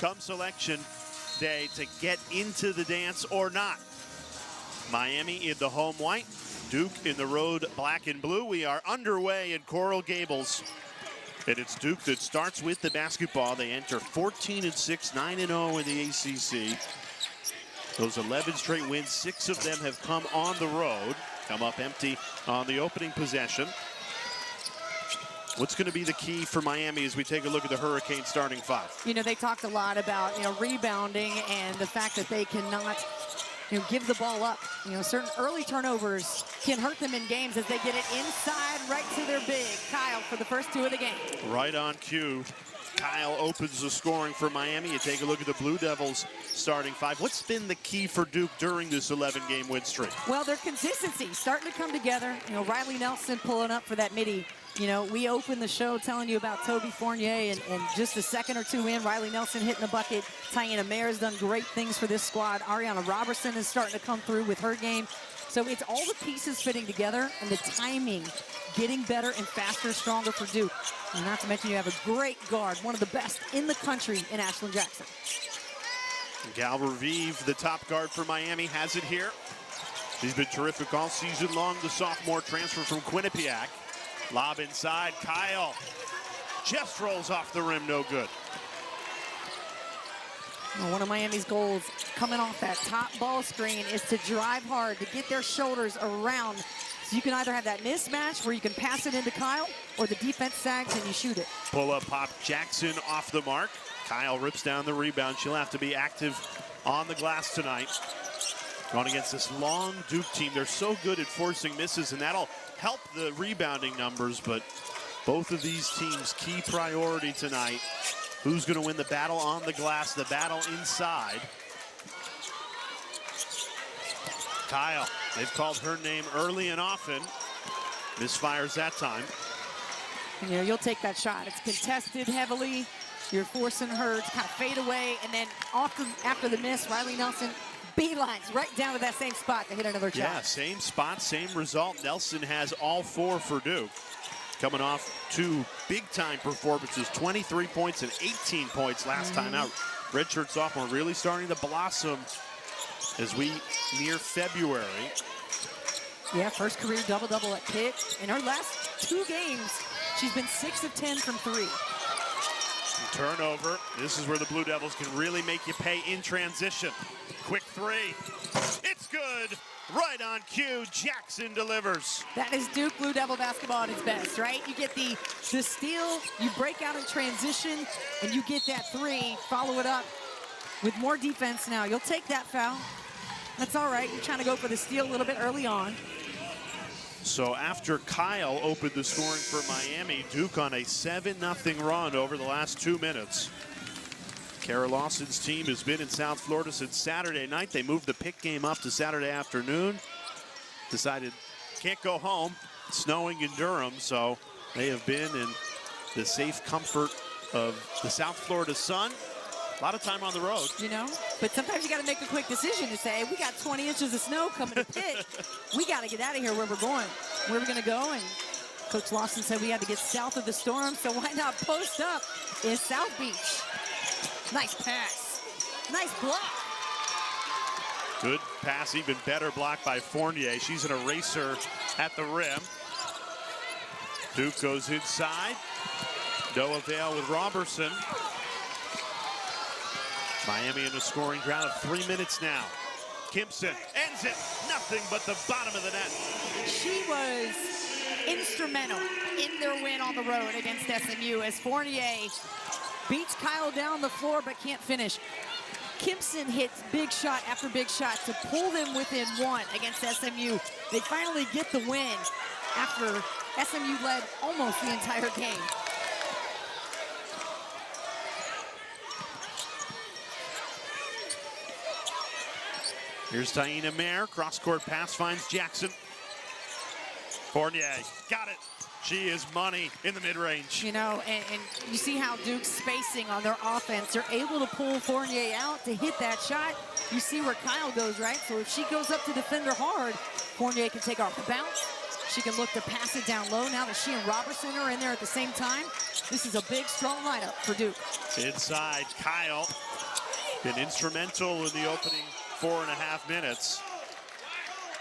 come selection day to get into the dance or not. Miami in the home white, Duke in the road black and blue. We are underway in Coral Gables. And it's Duke that starts with the basketball. They enter 14-6, 9-0 in the ACC. Those 11 straight wins, 6 of them have come on the road. Come up empty on the opening possession. What's going to be the key for Miami as we take a look at the Hurricane starting five? You know, they talked a lot about, rebounding and the fact that they cannot, give the ball up. Certain early turnovers can hurt them in games as they get it inside right to their big. Kyle for the first 2 of the game. Right on cue. Kyle opens the scoring for Miami. You take a look at the Blue Devils starting five. What's been the key for Duke during this 11-game win streak? Well, their consistency starting to come together. Riley Nelson pulling up for that midi. We opened the show telling you about Toby Fournier, and just a second or two in, Riley Nelson hitting the bucket. Tiana Mayer has done great things for this squad. Ariana Robertson is starting to come through with her game. So it's all the pieces fitting together and the timing getting better and faster, stronger for Duke. And not to mention you have a great guard, one of the best in the country in Ashlyn Jackson. Gal Revive, the top guard for Miami, has it here. She's been terrific all season long. The sophomore transfer from Quinnipiac. Lob inside, Kyle just rolls off the rim, no good. Well, one of Miami's goals coming off that top ball screen is to drive hard, to get their shoulders around. So you can either have that mismatch where you can pass it into Kyle, or the defense sags and you shoot it. Pull up pop, Jackson off the mark. Kyle rips down the rebound. She'll have to be active on the glass tonight. Going against this long Duke team. They're so good at forcing misses, and that'll help the rebounding numbers, but both of these teams' key priority tonight. Who's going to win the battle on the glass, the battle inside? Kyle, they've called her name early and often. Misfires that time. You'll take that shot. It's contested heavily. You're forcing her to kind of fade away, and then after the miss, Riley Nelson beelines right down to that same spot to hit another shot. Yeah, same spot, same result. Nelson has all 4 for Duke. Coming off 2 big-time performances, 23 points and 18 points last time out. Redshirt sophomore really starting to blossom as we near February. Yeah, first career double-double at Pitt. In her last 2 games, she's been 6 of 10 from 3. Turnover. This is where the Blue Devils can really make you pay in transition. Quick 3. It's good. Right on cue, Jackson delivers. That is Duke Blue Devil basketball at its best, right? You get the steal, you break out in transition, and you get that 3, follow it up with more defense now. You'll take that foul. That's all right. You're trying to go for the steal a little bit early on. So after Kyle opened the scoring for Miami, Duke on a 7-0 run over the last 2 minutes. Kara Lawson's team has been in South Florida since Saturday night. They moved the Pitt game up to Saturday afternoon. Decided can't go home. It's snowing in Durham, so they have been in the safe comfort of the South Florida sun. A lot of time on the road. But sometimes you got to make a quick decision to say, we got 20 inches of snow coming to Pitt. We got to get out of here where we're going. Where we're going to go, and Coach Lawson said we had to get south of the storm, so why not post up in South Beach? Nice pass. Nice block. Good pass, even better block by Fournier. She's an eraser at the rim. Duke goes inside. No avail with Robertson. Miami in the scoring drought of 3 minutes now. Kimpson ends it. Nothing but the bottom of the net. She was instrumental in their win on the road against SMU as Fournier beats Kyle down the floor but can't finish. Kimpson hits big shot after big shot to pull them within 1 against SMU. They finally get the win after SMU led almost the entire game. Here's Tiana Mayer. Cross-court pass finds Jackson. Fournier got it. She is money in the mid-range. And you see how Duke's spacing on their offense. They're able to pull Fournier out to hit that shot. You see where Kyle goes, right? So if she goes up to defend her hard, Fournier can take off the bounce. She can look to pass it down low now that she and Robertson are in there at the same time. This is a big, strong lineup for Duke. Inside, Kyle. Been instrumental in the opening 4.5 minutes.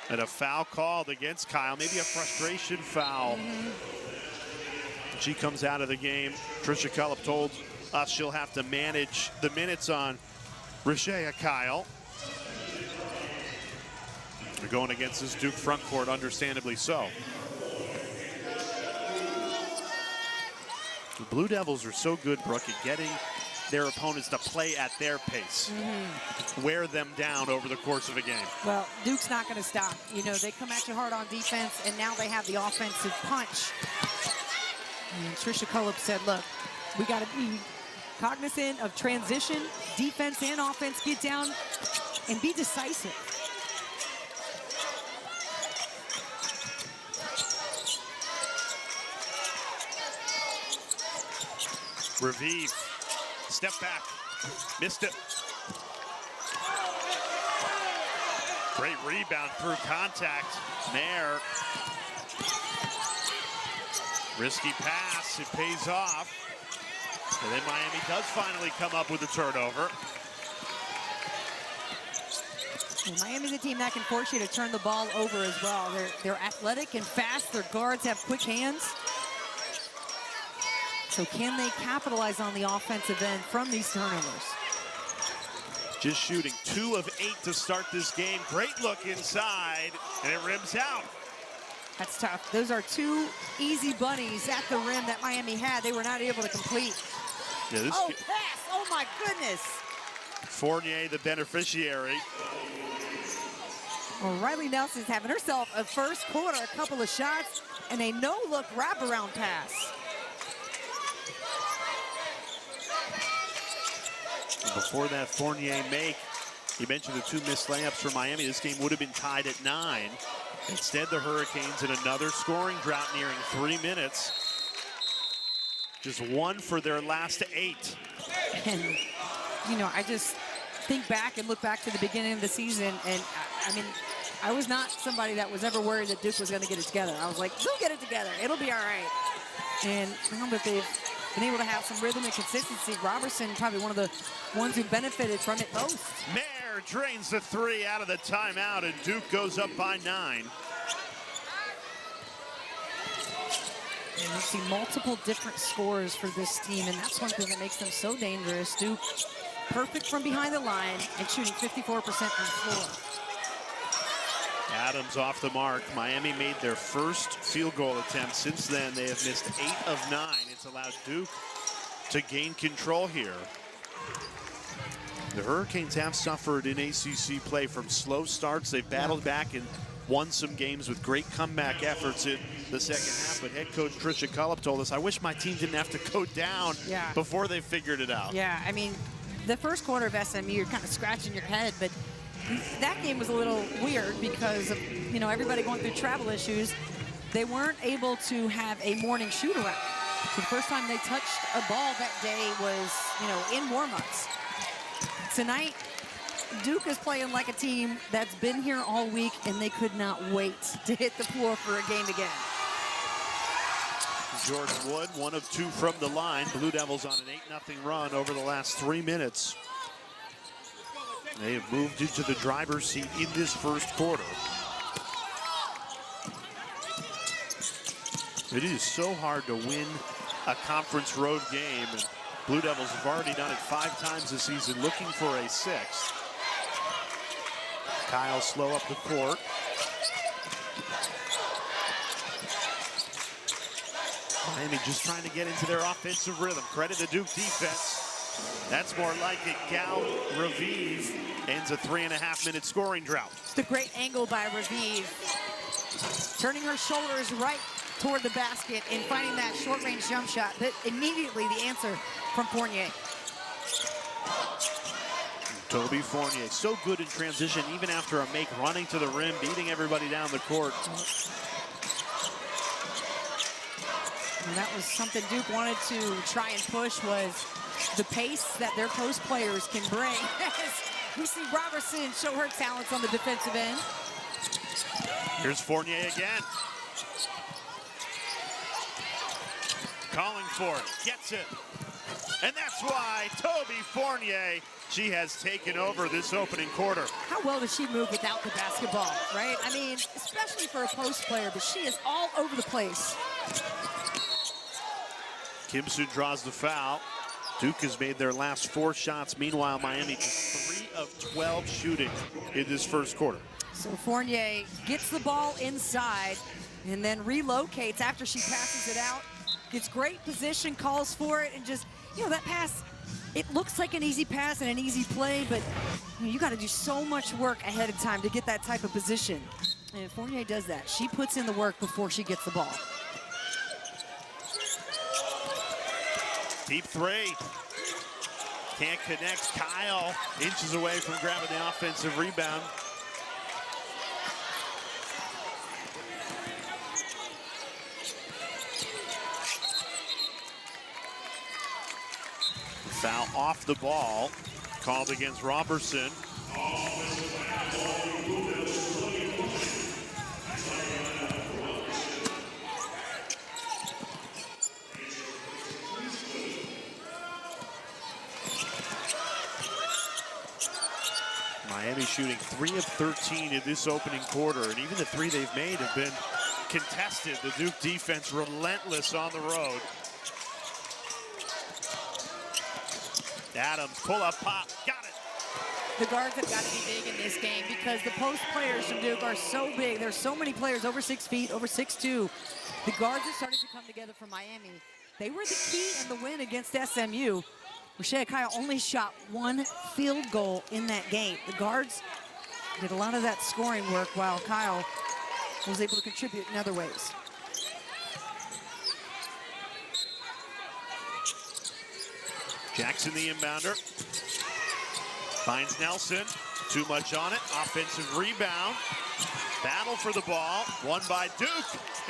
And a foul called against Kyle, maybe a frustration foul. She comes out of the game. Tricia Cullip told us she'll have to manage the minutes on Rashea Kyle. They're going against this Duke front court, understandably so. The Blue Devils are so good, Brooke, at getting their opponents to play at their pace. Wear them down over the course of a game. Well, Duke's not going to stop. You know, they come at you hard on defense, and now they have the offensive punch. And Tricia Cullip said, look, we got to be cognizant of transition, defense and offense, get down and be decisive. Raviv, step back, missed it. Great rebound through contact. Mayer. Risky pass, it pays off. And then Miami does finally come up with a turnover. And Miami's a team that can force you to turn the ball over as well. They're athletic and fast. Their guards have quick hands. So can they capitalize on the offensive end from these turnovers? Just shooting 2 of 8 to start this game. Great look inside, and it rims out. That's tough. Those are 2 easy bunnies at the rim that Miami had. They were not able to complete. Yeah, this pass! Oh my goodness! Fournier, the beneficiary. Well, Riley Nelson's having herself a first quarter, a couple of shots, and a no-look wraparound pass. Before that Fournier make, you mentioned the 2 missed layups for Miami. This game would have been tied at 9. Instead, the Hurricanes in another scoring drought nearing 3 minutes. Just 1 for their last 8. And, you know, I just think back and look back to the beginning of the season, and I mean, I was not somebody that was ever worried that Duke was going to get it together. I was like, they'll get it together. It'll be all right. And now that they've been able to have some rhythm and consistency, Robertson probably one of the ones who benefited from it most. Mayer drains the 3 out of the timeout, and Duke goes up by 9. And you see multiple different scores for this team, and that's one thing that makes them so dangerous. Duke, perfect from behind the line and shooting 54% from the floor. Adams off the mark. Miami made their first field goal attempt. Since then, they have missed 8 of 9. It's allowed Duke to gain control here. The Hurricanes have suffered in ACC play from slow starts. They've battled back and won some games with great comeback efforts in the second half. But head coach Tricia Cullip told us, I wish my team didn't have to go down before they figured it out. Yeah, I mean, the first quarter of SMU, you're kind of scratching your head, but that game was a little weird because of, you know, everybody going through travel issues. They weren't able to have a morning shoot around. So the first time they touched a ball that day was, you know, in warm-ups. Tonight, Duke is playing like a team that's been here all week, and they could not wait to hit the floor for a game again. Jordan Wood, 1 of 2 from the line. Blue Devils on an 8-0 run over the last 3 minutes. They have moved into the driver's seat in this first quarter. It is so hard to win a conference road game, and Blue Devils have already done it 5 times this season, looking for a 6th. Kyle slow up the court. Miami just trying to get into their offensive rhythm. Credit the Duke defense. That's more like it. Gal Raviv ends a 3.5-minute scoring drought. It's a great angle by Raviv. Turning her shoulders right toward the basket and finding that short-range jump shot. But immediately the answer from Fournier. Toby Fournier, so good in transition, even after a make, running to the rim, beating everybody down the court. And that was something Duke wanted to try and push, was the pace that their post players can bring. We see Robertson show her talents on the defensive end. Here's Fournier again. calling for it, gets it. And that's why Toby Fournier, she has taken over this opening quarter. How well does she move without the basketball, right? I mean, especially for a post player, but she is all over the place. Kimson draws the foul. Duke has made their last 4 shots. Meanwhile, Miami just 3 of 12 shooting in this first quarter. So Fournier gets the ball inside and then relocates after she passes it out. Gets great position, calls for it, and just, you know, that pass, it looks like an easy pass and an easy play, but you got to do so much work ahead of time to get that type of position. And Fournier does that. She puts in the work before she gets the ball. Deep 3. Can't connect. Kyle inches away from grabbing the offensive rebound. Foul off the ball, called against Robertson. Miami shooting 3 of 13 in this opening quarter, and even the 3 they've made have been contested. The Duke defense relentless on the road. Adams, pull-up pop, got it. The guards have got to be big in this game because the post players from Duke are so big. There's so many players over 6 feet, over 6'2". The guards are starting to come together for Miami. They were the key in the win against SMU. Rashea Kyle only shot 1 field goal in that game. The guards did a lot of that scoring work while Kyle was able to contribute in other ways. Jackson, the inbounder, finds Nelson. Too much on it. Offensive rebound. Battle for the ball. Won by Duke.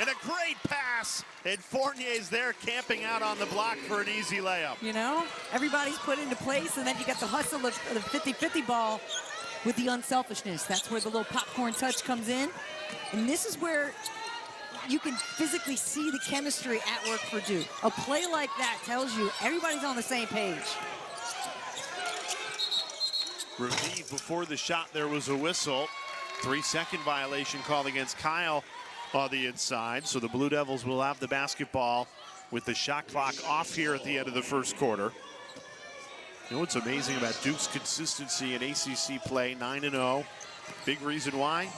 And a great pass. And Fournier's there camping out on the block for an easy layup. You know, everybody's put into place, and then you got the hustle of the 50-50 ball with the unselfishness. That's where the little popcorn touch comes in. And this is where you can physically see the chemistry at work for Duke. A play like that tells you everybody's on the same page. Raviv, before the shot, there was a whistle. 3-second violation called against Kyle on the inside. So the Blue Devils will have the basketball with the shot clock off here at the end of the first quarter. You know what's amazing about Duke's consistency in ACC play, 9-0. Big reason why?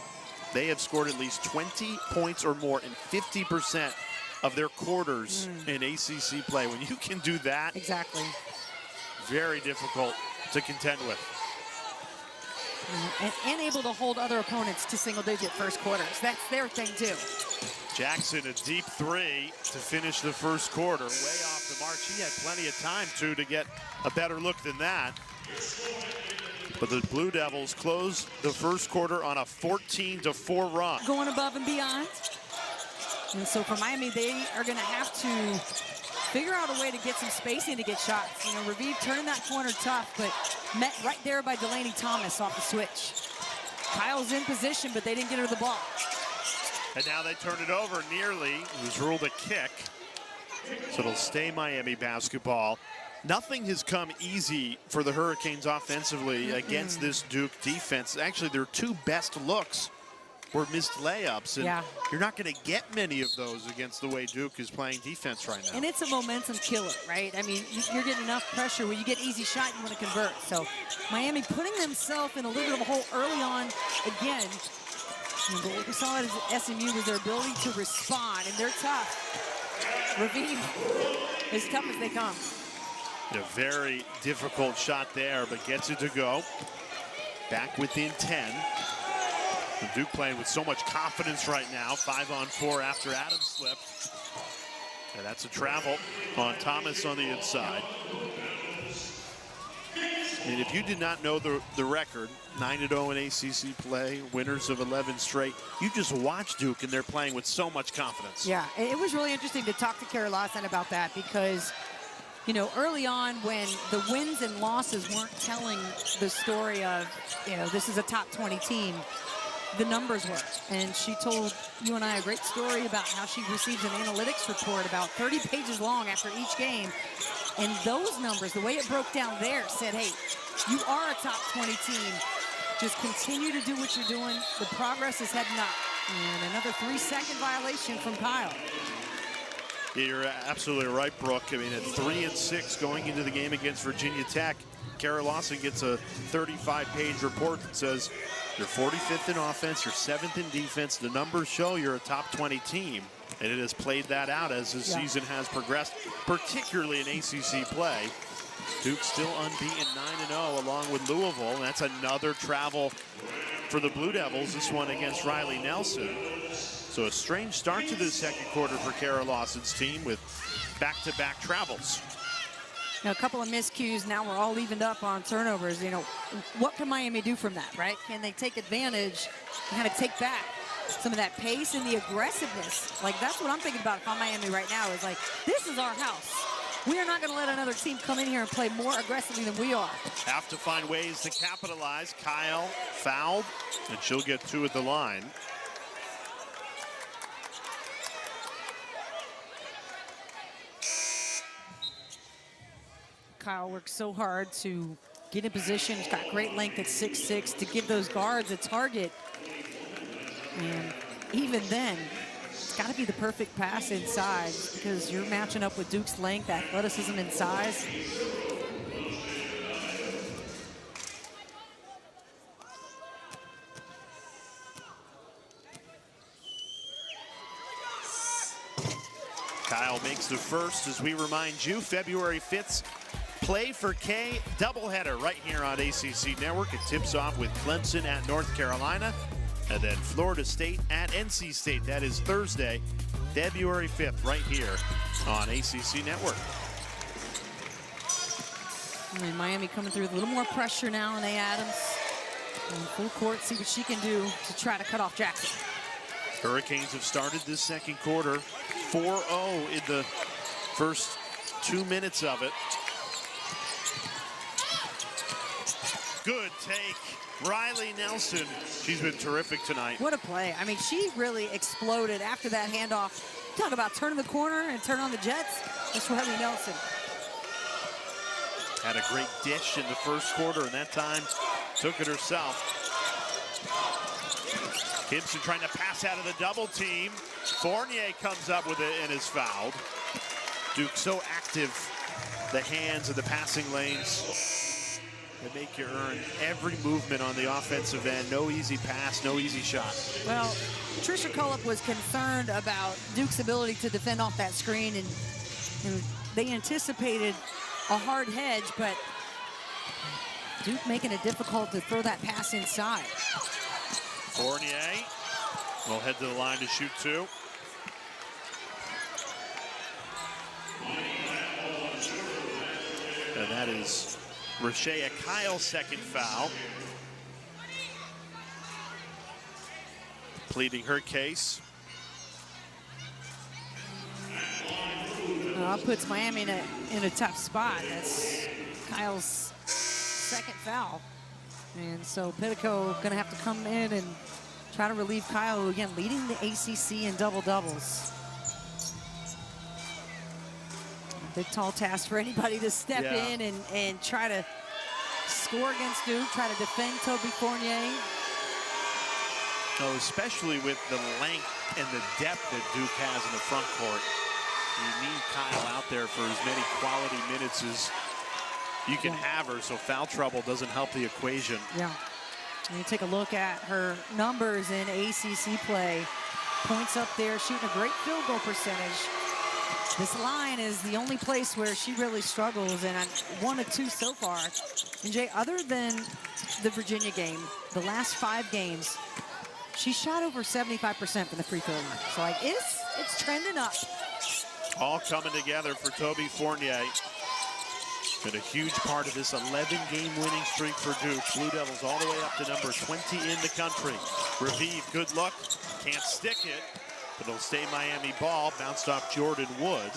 They have scored at least 20 points or more in 50% of their quarters in ACC play. When you can do that, exactly, very difficult to contend with. And able to hold other opponents to single-digit first quarters. That's their thing, too. Jackson, a deep 3 to finish the first quarter. Way off the mark. She had plenty of time, too, to get a better look than that. But the Blue Devils close the first quarter on a 14-4 run. Going above and beyond. And so for Miami, they are going to have to figure out a way to get some spacing to get shots. You know, Raviv turning that corner tough, but met right there by Delaney Thomas off the switch. Kyle's in position, but they didn't get her the ball. And now they turn it over nearly. It was ruled a kick. So it'll stay Miami basketball. Nothing has come easy for the Hurricanes offensively against this Duke defense. Actually, their 2 best looks were missed layups. And you're not going to get many of those against the way Duke is playing defense right now. And it's a momentum killer, right? I mean, you're getting enough pressure where you get easy shot, you want to convert. So Miami putting themselves in a little bit of a hole early on again. But what we saw at SMU was their ability to respond, and they're tough. Raviv, as tough as they come. A very difficult shot there, but gets it to go. Back within 10. The Duke playing with so much confidence right now. 5-on-4 after Adams slipped. And that's a travel on Thomas on the inside. And if you did not know the record, 9-0 in ACC play, winners of 11 straight, you just watch Duke and they're playing with so much confidence. Yeah, it was really interesting to talk to Kara Lawson about that because, you know, early on when the wins and losses weren't telling the story of, you know, this is a top 20 team, the numbers were. And she told you and I a great story about how she receives an analytics report about 30 pages long after each game. And those numbers, the way it broke down there, said, hey, you are a top 20 team. Just continue to do what you're doing. The progress is heading up. And another 3-second violation from Kyle. You're absolutely right, Brooke. I mean, at 3-6 going into the game against Virginia Tech, Kara Lawson gets a 35-page report that says you're 45th in offense, you're 7th in defense. The numbers show you're a top 20 team, and it has played that out as the season has progressed, particularly in ACC play. Duke still unbeaten 9-0 along with Louisville, and that's another travel for the Blue Devils, this one against Riley Nelson. So a strange start to the second quarter for Kara Lawson's team with back-to-back travels. A couple of miscues. Now we're all evened up on turnovers. What can Miami do from that, right? Can they take advantage and kind of take back some of that pace and the aggressiveness? Like, that's what I'm thinking about if I'm Miami right now, is like, this is our house. We are not going to let another team come in here and play more aggressively than we are. Have to find ways to capitalize. Kyle fouled, and she'll get 2 at the line. Kyle works so hard to get in position. He's got great length at 6'6" to give those guards a target. And even then, it's got to be the perfect pass inside because you're matching up with Duke's length, athleticism, and size. Kyle makes the first. As we remind you, February 5th, Play for K doubleheader right here on ACC Network. It tips off with Clemson at North Carolina and then Florida State at NC State. That is Thursday, February 5th, right here on ACC Network. And Miami coming through with a little more pressure now on A. Adams. And full court, see what she can do to try to cut off Jackson. Hurricanes have started this second quarter 4-0 in the first 2 minutes of it. Good take, Riley Nelson. She's been terrific tonight. What a play. I mean, she really exploded after that handoff. Talk about turning the corner and turn on the Jets. That's Riley Nelson. Had a great dish in the first quarter, and that time took it herself. Gibson trying to pass out of the double team. Fournier comes up with it and is fouled. Duke so active, the hands and the passing lanes. They make you earn every movement on the offensive end. No easy pass, no easy shot. Well, Tricia Cullip was concerned about Duke's ability to defend off that screen, and they anticipated a hard hedge, but Duke making it difficult to throw that pass inside. Fournier will head to the line to shoot 2. And that is Rashea Kyle's second foul. Pleading her case. Puts Miami in a tough spot. That's Kyle's second foul. And so Pettico going to have to come in and try to relieve Kyle, who again leading the ACC in double-doubles. Big, tall task for anybody to step in and try to score against Duke, try to defend Toby Fournier. No, especially with the length and the depth that Duke has in the front court. You need Kyle out there for as many quality minutes as you can have her, so foul trouble doesn't help the equation. Yeah. And you take a look at her numbers in ACC play. Points up there, shooting a great field goal percentage. This line is the only place where she really struggles, and 1 of 2 so far. And Jay, other than the Virginia game, the last 5 games, she shot over 75% from the free throw line. So like it's trending up. All coming together for Toby Fournier. Been a huge part of this 11-game winning streak for Duke. Blue Devils all the way up to number 20 in the country. Raviv, good luck. Can't stick it, but it'll stay Miami ball. Bounced off Jordan Wood.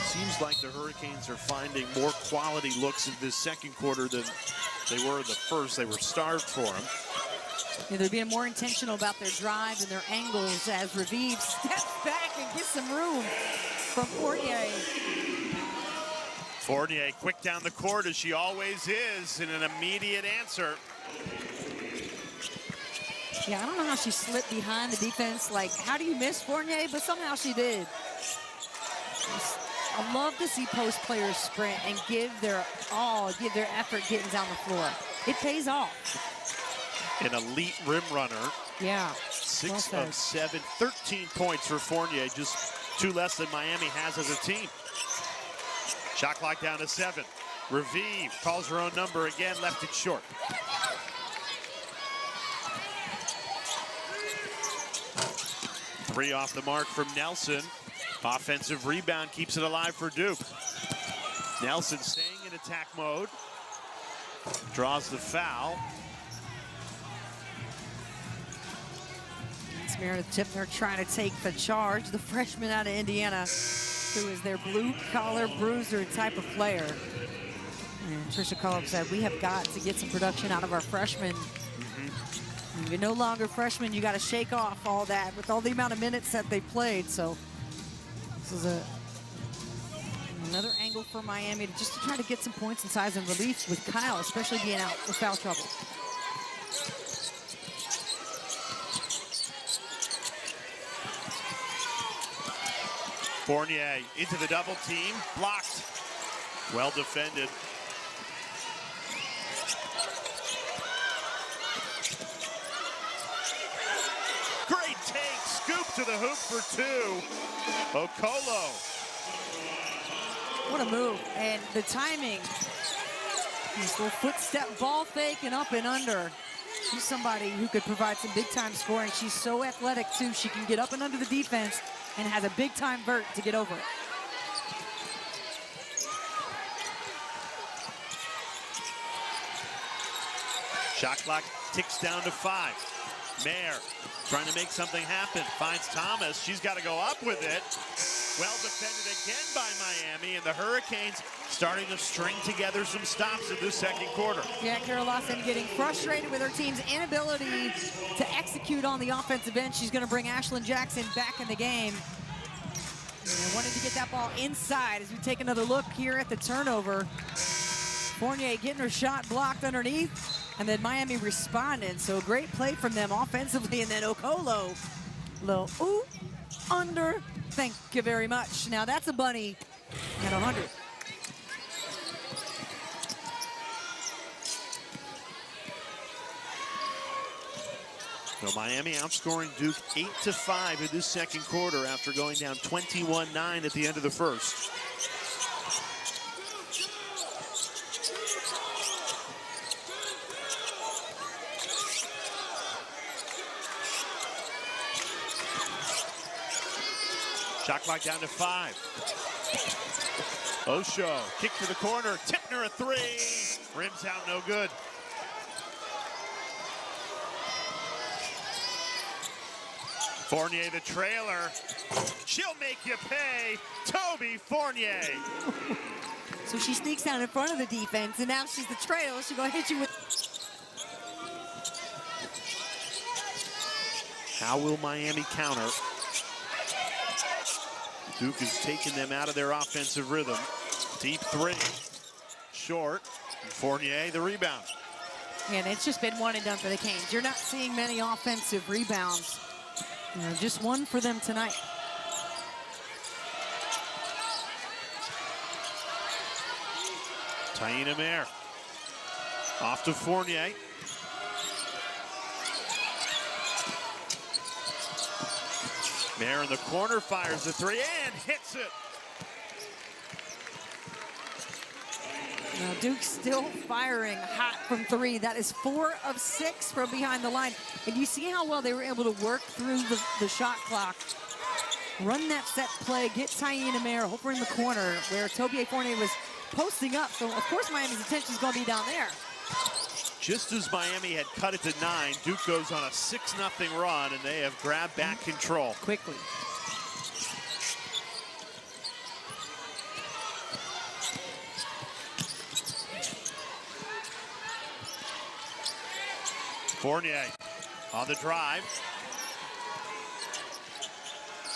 Seems Looks like the Hurricanes are finding more quality looks in this second quarter than they were in the first. They were starved for them. Yeah, they're being more intentional about their drive and their angles as Raviv steps back and gets some room from Fournier. Fournier quick down the court as she always is, and an immediate answer. Yeah, I don't know how she slipped behind the defense. Like, how do you miss Fournier? But somehow she did. I love to see post players sprint and give their all, give their effort getting down the floor. It pays off. An elite rim runner. Yeah. 6 of 7, 13 points for Fournier, just 2 less than Miami has as a team. Shot clock down to 7. Raviv calls her own number again, left it short. Three off the mark from Nelson. Offensive rebound keeps it alive for Duke. Nelson staying in attack mode. Draws the foul. It's Meredith Tipner trying to take the charge. The freshman out of Indiana, who is their blue-collar bruiser type of player. And Trisha Cullop said, we have got to get some production out of our freshmen. You're no longer freshmen. You got to shake off all that with all the amount of minutes that they played. So this is another angle for Miami just to try to get some points and size and relief with Kyle, especially being out with foul trouble. Fournier into the double team, blocked. Well defended. Great take, scoop to the hoop for 2. Okolo. What a move, and the timing. This little footstep ball fake and up and under. She's somebody who could provide some big time scoring. She's so athletic too. She can get up and under the defense and has a big time vert to get over it. Shot clock ticks down to 5. Mayer trying to make something happen. Finds Thomas. She's got to go up with it. Well defended again by Miami, and the Hurricanes starting to string together some stops in this second quarter. Yeah, Carol Lawson getting frustrated with her team's inability to execute on the offensive end. She's going to bring Ashlyn Jackson back in the game. And wanted to get that ball inside as we take another look here at the turnover. Fournier getting her shot blocked underneath, and then Miami responded. So great play from them offensively, and then Okolo, little ooh, under, thank you very much. Now that's a bunny at 100. So Miami outscoring Duke 8-5 in this second quarter after going down 21-9 at the end of the first. Shot clock down to 5. Osho, kick to the corner, Tipner a 3. Rims out, no good. Fournier the trailer. She'll make you pay. Toby Fournier. So she sneaks down in front of the defense, and now she's the trailer. She's gonna hit you with. How will Miami counter? Duke is taking them out of their offensive rhythm. Deep 3. Short. And Fournier the rebound. And it's just been one and done for the Canes. You're not seeing many offensive rebounds. You know, just one for them tonight. Taina Mayer. Off to Fournier. Mayer in the corner, fires the 3 and hits it. Now Duke's still firing hot from 3. That is 4 of 6 from behind the line. And you see how well they were able to work through the shot clock, run that set play, get Taina Mayer over in the corner where Toby Fournier was posting up. So of course Miami's attention is going to be down there. Just as Miami had cut it to 9, Duke goes on a 6-0 run, and they have grabbed back control. Quickly. Fournier on the drive.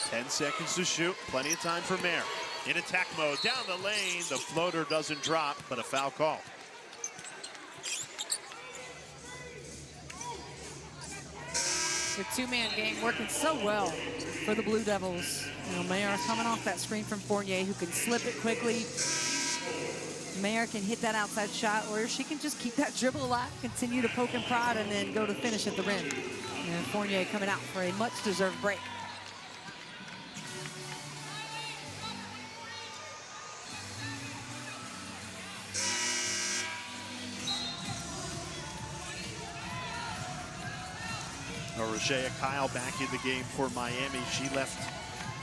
10 seconds to shoot. Plenty of time for Mayer. In attack mode. Down the lane. The floater doesn't drop, but a foul call. The two-man game working so well for the Blue Devils. You know, Mayer coming off that screen from Fournier, who can slip it quickly. Mayer can hit that outside shot, or she can just keep that dribble alive, continue to poke and prod, and then go to finish at the rim. And Fournier coming out for a much-deserved break. Rashea Kyle back in the game for Miami. She left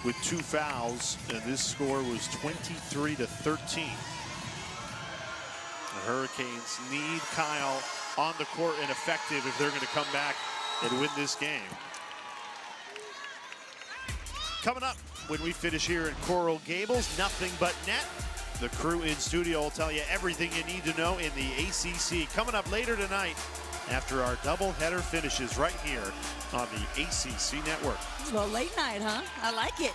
with 2 fouls, and this score was 23-13. The Hurricanes need Kyle on the court and effective if they're going to come back and win this game. Coming up when we finish here in Coral Gables, nothing but net. The crew in studio will tell you everything you need to know in the ACC. Coming up later tonight after our doubleheader finishes right here on the ACC Network. Well, late night, huh? I like it.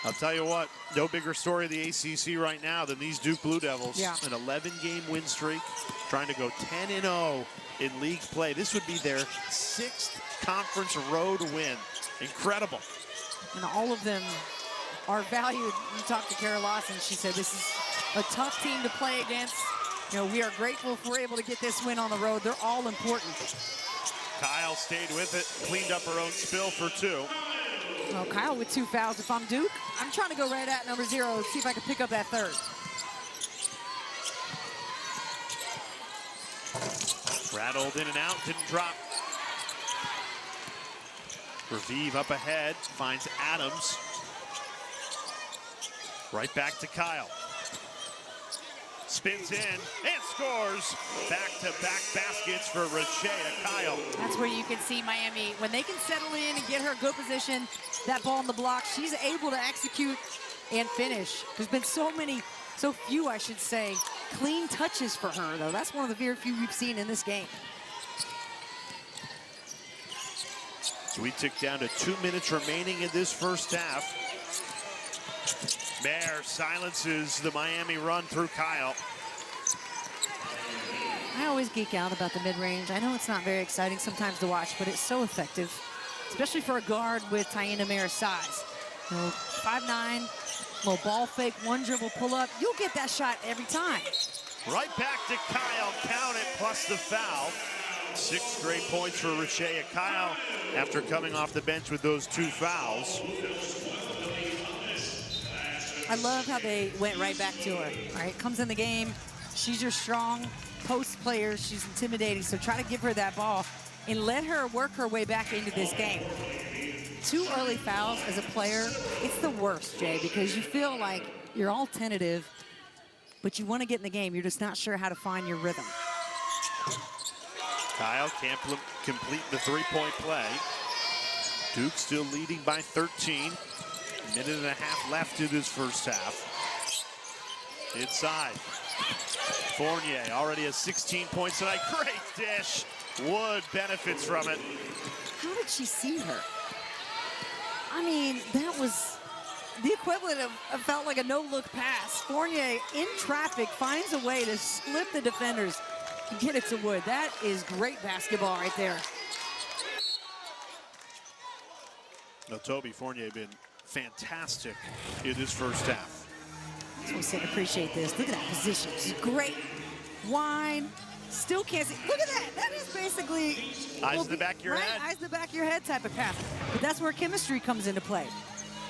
I'll tell you what, no bigger story of the ACC right now than these Duke Blue Devils. Yeah. An 11-game win streak, trying to go 10-0 in league play. This would be their 6th conference road win. Incredible. And all of them are valued. You talked to Kara Lawson. She said this is a tough team to play against. You know, we are grateful if we're able to get this win on the road. They're all important. Kyle stayed with it, cleaned up her own spill for 2. Well, Kyle with 2 fouls. If I'm Duke, I'm trying to go right at number 0, see if I can pick up that 3rd. Rattled in and out, didn't drop. Raviv up ahead, finds Adams. Right back to Kyle. Spins in and scores. Back-to-back baskets for Rashea Kyle. That's where you can see Miami, when they can settle in and get her good position, that ball on the block, she's able to execute and finish. There's been so few, I should say, clean touches for her, though. That's one of the very few we've seen in this game. So we tick down to 2 minutes remaining in this first half. Mayer silences the Miami run through Kyle. I always geek out about the mid-range. I know it's not very exciting sometimes to watch, but it's so effective, especially for a guard with Tyana Mayer's size. You know, 5'9", little ball fake, 1 dribble pull up. You'll get that shot every time. Right back to Kyle, count it, plus the foul. 6 straight points for Rashea Kyle after coming off the bench with those 2 fouls. I love how they went right back to her. All right, comes in the game. She's your strong post player. She's intimidating, so try to give her that ball and let her work her way back into this game. 2 early fouls as a player, it's the worst, Jay, because you feel like you're all tentative, but you want to get in the game. You're just not sure how to find your rhythm. Kyle can't complete the 3-point play. Duke still leading by 13. Minute and a half left in this first half. Inside. Fournier already has 16 points tonight. Great dish. Wood benefits from it. How did she see her? I mean, that was the equivalent of felt like a no-look pass. Fournier in traffic finds a way to slip the defenders and get it to Wood. That is great basketball right there. Now, Toby Fournier been fantastic in this first half. So we said appreciate this. Look at that position. She's great. Wine. Still can't see. Look at that. That is basically eyes in the back of your head. Eyes in the back of your head type of pass. But that's where chemistry comes into play.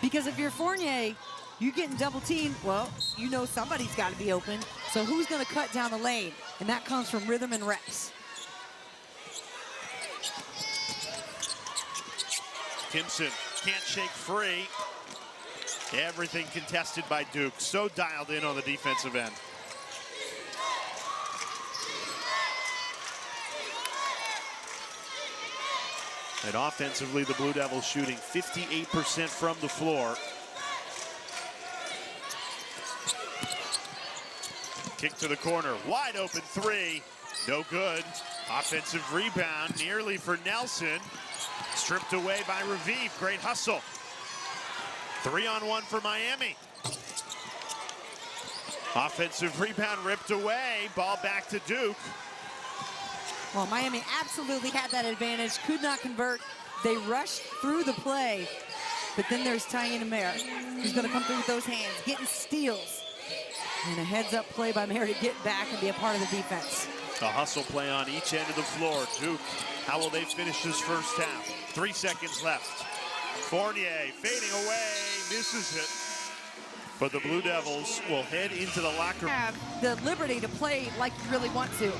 Because if you're Fournier, you're getting double teamed, well, you know somebody's got to be open. So who's going to cut down the lane? And that comes from rhythm and reps. Timpson can't shake free. Everything contested by Duke. So dialed in on the defensive end. And offensively, the Blue Devils shooting 58% from the floor. Kick to the corner. Wide open 3. No good. Offensive rebound nearly for Nelson. Stripped away by Raviv. Great hustle. 3-on-1 for Miami. Offensive rebound ripped away. Ball back to Duke. Well, Miami absolutely had that advantage, could not convert. They rushed through the play, but then there's Tyana Mayer, who's going to come through with those hands, getting steals. And a heads-up play by Mayer to get back and be a part of the defense. A hustle play on each end of the floor. Duke, how will they finish this first half? 3 seconds left. Fournier fading away, misses it. But the Blue Devils will head into the locker room. Have the liberty to play like you really want to.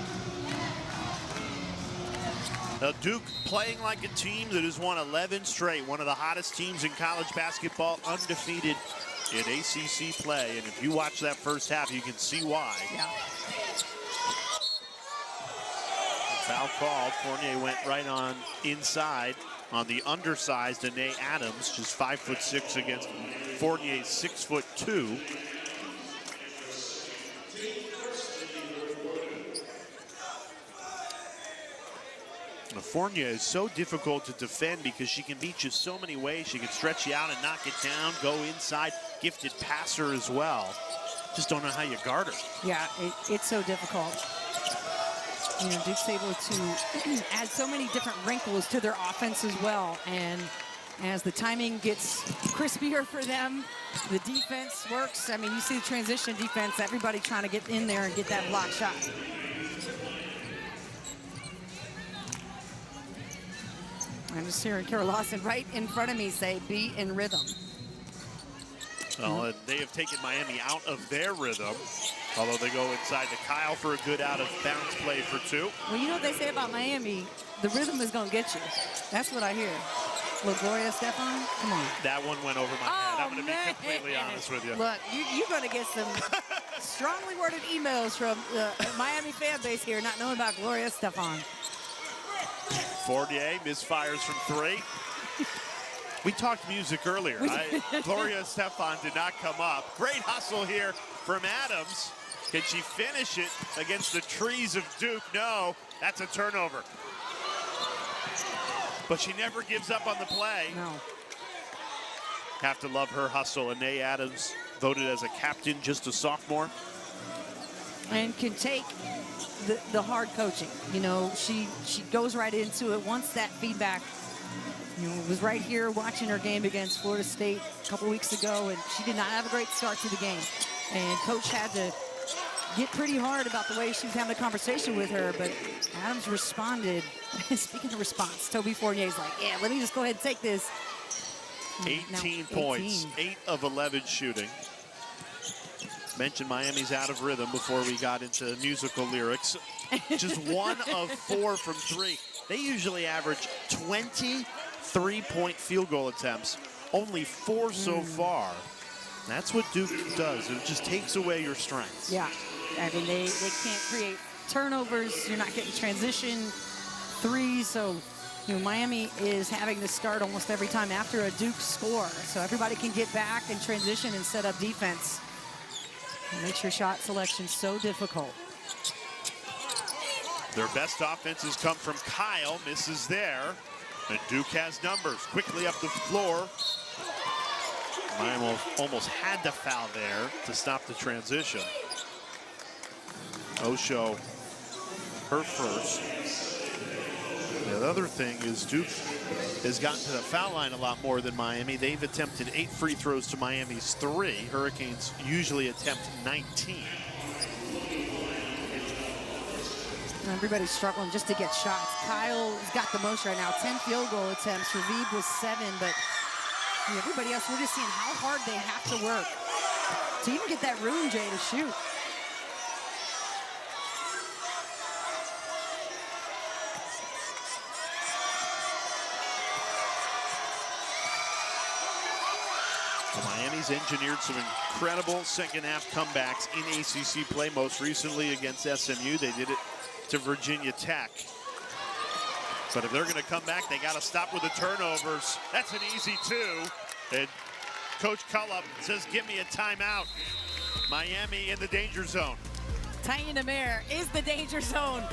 Now Duke playing like a team that has won 11 straight, one of the hottest teams in college basketball, undefeated in ACC play. And if you watch that first half, you can see why. Yeah. Foul called. Fournier went right on inside on the undersized Anae Adams, just 5'6" against Fournier's 6'2". Fournier is so difficult to defend because she can beat you so many ways. She can stretch you out and knock it down, go inside, gifted passer as well. Just don't know how you guard her. Yeah, it's so difficult. You know, Duke's able to add so many different wrinkles to their offense as well. And as the timing gets crispier for them, the defense works. I mean, you see the transition defense, everybody trying to get in there and get that block shot. I'm just hearing Kara Lawson right in front of me say, be in rhythm. Well, they have taken Miami out of their rhythm, although they go inside to Kyle for a good out-of-bounds play for 2. Well, you know what they say about Miami? The rhythm is going to get you. That's what I hear. Look, Gloria Estefan, come on. That one went over my head. I'm going to be completely honest with you. Look, you're going to get some strongly worded emails from the Miami fan base here not knowing about Gloria Estefan. Fournier misfires from 3. We talked music earlier. Gloria Estefan did not come up. Great hustle here from Adams. Can she finish it against the trees of Duke? No, that's a turnover. But she never gives up on the play. No. Have to love her hustle. Anae Adams voted as a captain, just a sophomore. And can take the hard coaching. You know, she goes right into it, wants that feedback. You know, was right here watching her game against Florida State a couple weeks ago, and she did not have a great start to the game. And coach had to get pretty hard about the way she was having a conversation with her, but Adams responded. Speaking of response, Toby Fournier's like, yeah, let me just go ahead and take this. 18 points, 8 of 11 shooting. Mentioned Miami's out of rhythm before we got into musical lyrics. Just 1 of 4 from 3. They usually average 20 3-point field goal attempts. Only 4 so far. That's what Duke does. It just takes away your strengths. Yeah, I mean, they can't create turnovers. You're not getting transition threes. So, you know, Miami is having to start almost every time after a Duke score. So everybody can get back and transition and set up defense. It makes your shot selection so difficult. Their best offenses come from Kyle, misses there. And Duke has numbers, quickly up the floor. Miami almost had to foul there to stop the transition. Osho, her first. The other thing is Duke has gotten to the foul line a lot more than Miami. They've attempted 8 free throws to Miami's 3. Hurricanes usually attempt 19. Everybody's struggling just to get shots. Kyle's got the most right now, 10 field goal attempts. Raviv was 7, but everybody else, we're just seeing how hard they have to work to even get that room, Jay, to shoot. Miami's engineered some incredible second-half comebacks in ACC play, most recently against SMU. They did it to Virginia Tech. But if they're going to come back, they got to stop with the turnovers. That's an easy 2. And Coach Cullup says, give me a timeout. Miami in the danger zone. Tyana Mayer is the danger zone.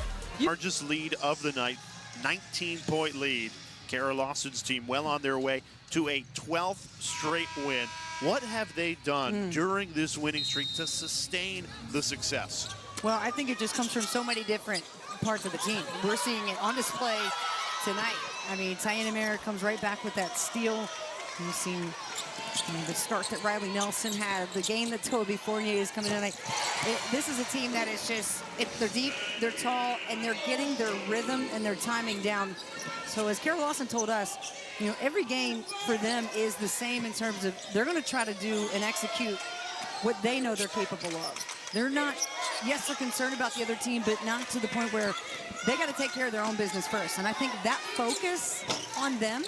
Largest lead of the night, 19-point lead. Kara Lawson's team well on their way to a 12th straight win. What have they done during this winning streak to sustain the success? Well, I think it just comes from so many different parts of the team. We're seeing it on display tonight. I mean, Tiana Mayer comes right back with that steal. You've seen the start that Riley Nelson had, the game that Toby Fournier is coming in tonight. This is a team that is just, they're deep, they're tall, and they're getting their rhythm and their timing down. So as Kara Lawson told us, you know, every game for them is the same in terms of they're going to try to do and execute what they know they're capable of. They're not, yes, they're concerned about the other team, but not to the point where they got to take care of their own business first. And I think that focus on them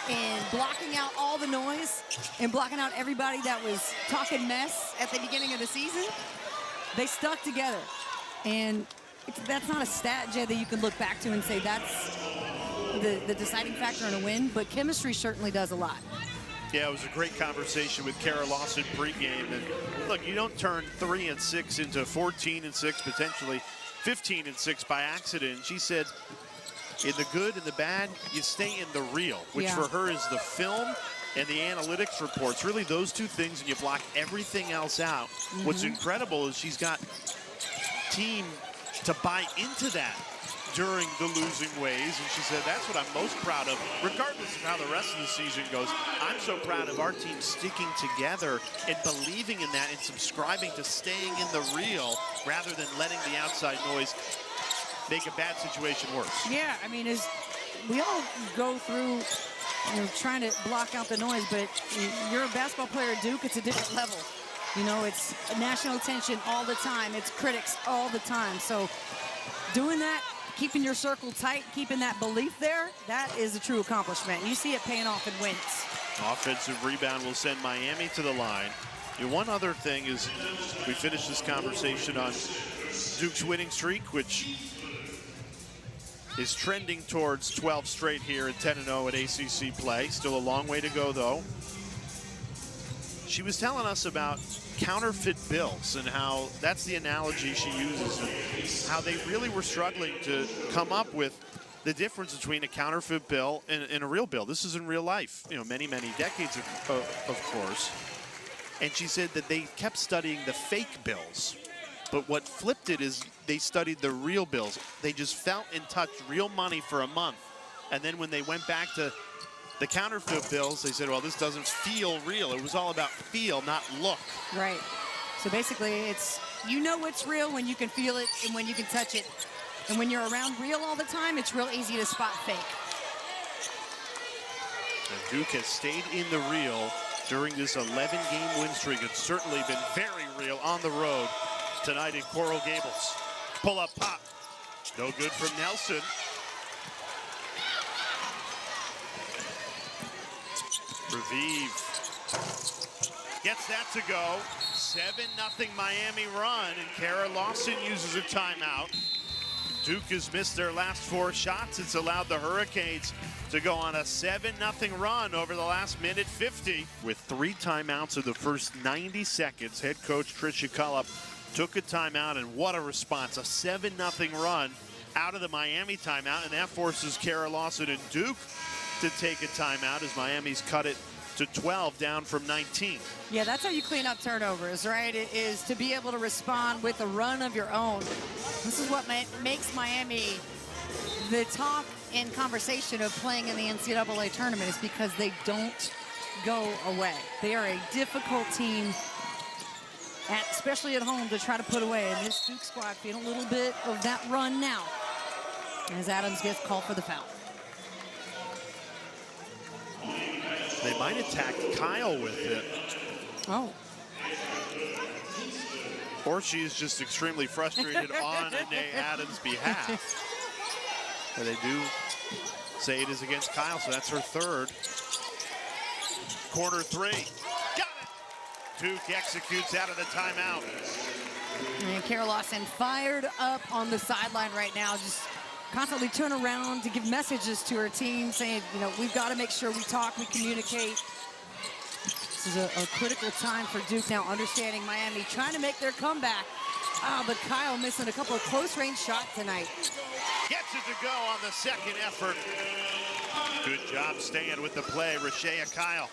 and blocking out all the noise and blocking out everybody that was talking mess at the beginning of the season, they stuck together. And that's not a stat, Jay, that you can look back to and say that's the deciding factor in a win, but chemistry certainly does a lot. Yeah, it was a great conversation with Kara Lawson pregame. And look, you don't turn 3 and 6 into 14 and 6, potentially 15 and 6 by accident. She said, in the good and the bad, you stay in the real, which for her is the film and the analytics reports. Really those two things, and you block everything else out. What's incredible is she's got team to buy into that during the losing ways, and she said that's what I'm most proud of, regardless of how the rest of the season goes. I'm so proud of our team sticking together and believing in that and subscribing to staying in the real rather than letting the outside noise make a bad situation worse. Yeah, I mean, as we all go through, you know, trying to block out the noise, but you're a basketball player at Duke, it's a different level. You know, it's national attention all the time. It's critics all the time. So doing that, keeping your circle tight, keeping that belief there, that is a true accomplishment. You see it paying off in wins. Offensive rebound will send Miami to the line. And one other thing is we finished this conversation on Duke's winning streak, which is trending towards 12 straight here at 10-0 at ACC play. Still a long way to go, though. She was telling us about counterfeit bills and how that's the analogy she uses, and how they really were struggling to come up with the difference between a counterfeit bill and a real bill. This is in real life, you know, many, many decades of course. And she said that they kept studying the fake bills, but what flipped it is they studied the real bills. They just felt and touched real money for a month, and then when they went back to the counterfeit bills, they said, well, this doesn't feel real. It was all about feel, not look. Right. So basically, it's, you know it's real when you can feel it and when you can touch it. And when you're around real all the time, it's real easy to spot fake. And Duke has stayed in the real during this 11-game win streak. It's certainly been very real on the road tonight in Coral Gables. Pull-up pop. No good from Nelson. Revive gets that to go. 7-0 Miami run, and Kara Lawson uses a timeout. Duke has missed their last 4 shots. It's allowed the Hurricanes to go on a 7-0 run over the last minute 50. With 3 timeouts in the first 90 seconds, head coach Tricia Cullop took a timeout, and what a response. A 7-0 run out of the Miami timeout, and that forces Kara Lawson and Duke to take a timeout as Miami's cut it to 12, down from 19. Yeah, that's how you clean up turnovers, right? It is to be able to respond with a run of your own. This is what makes Miami the talk and conversation of playing in the NCAA tournament, is because they don't go away. They are a difficult team, especially at home, to try to put away. And this Duke squad feeling a little bit of that run now as Adams gets called for the foul. They might attack Kyle with it. Oh. Or she's just extremely frustrated on Anae Adams' behalf. And they do say it is against Kyle, so that's her third. Corner 3. Got it! Duke executes out of the timeout. And Kara Lawson fired up on the sideline right now, just constantly turn around to give messages to her team, saying, you know, we've got to make sure we talk, we communicate. This is a critical time for Duke now, understanding Miami trying to make their comeback. But Kyle missing a couple of close-range shots tonight. Gets it to go on the second effort. Good job staying with the play, Rashea Kyle.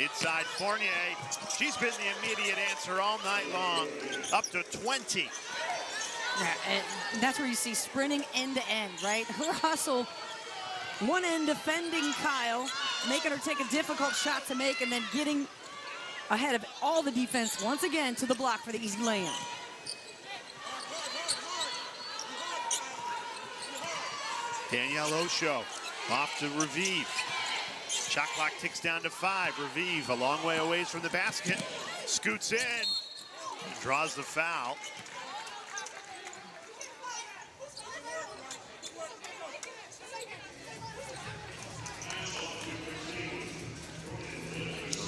Inside Fournier. She's been the immediate answer all night long. Up to 20. Yeah, and that's where you see sprinting end to end, right? Her hustle, one end defending Kyle, making her take a difficult shot to make, and then getting ahead of all the defense once again to the block for the easy lay-in. Danielle Osho off to Raviv. Shot clock ticks down to 5. Raviv a long way away from the basket. Scoots in. And draws the foul.